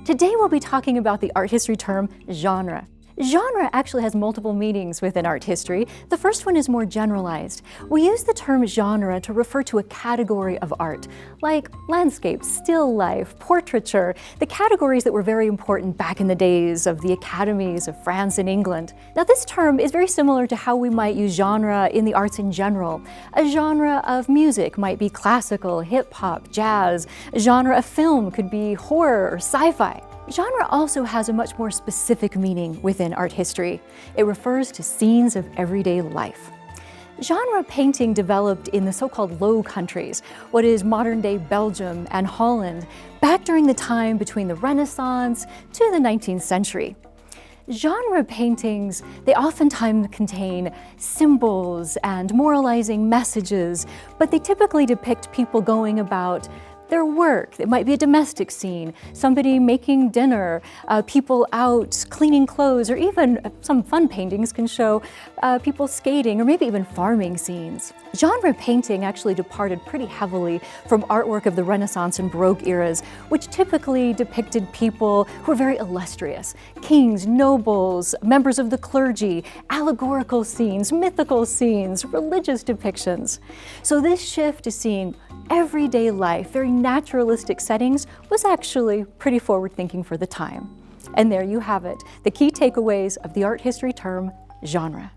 Today we'll be talking about the art history term genre. Genre actually has multiple meanings within art history. The first one is more generalized. We use the term genre to refer to a category of art, like landscape, still life, portraiture, the categories that were very important back in the days of the academies of France and England. Now this term is very similar to how we might use genre in the arts in general. A genre of music might be classical, hip-hop, jazz. A genre of film could be horror or sci-fi. Genre also has a much more specific meaning within art history. It refers to scenes of everyday life. Genre painting developed in the so-called Low Countries, what is modern-day Belgium and Holland, back during the time between the Renaissance to the 19th century. Genre paintings, they oftentimes contain symbols and moralizing messages, but they typically depict people going about their work. It might be a domestic scene, somebody making dinner, people out cleaning clothes, or even some fun paintings can show people skating or maybe even farming scenes. Genre painting actually departed pretty heavily from artwork of the Renaissance and Baroque eras, which typically depicted people who were very illustrious: kings, nobles, members of the clergy, allegorical scenes, mythical scenes, religious depictions. So this shift to seeing everyday life, very naturalistic settings, was actually pretty forward-thinking for the time. And there you have it, the key takeaways of the art history term genre.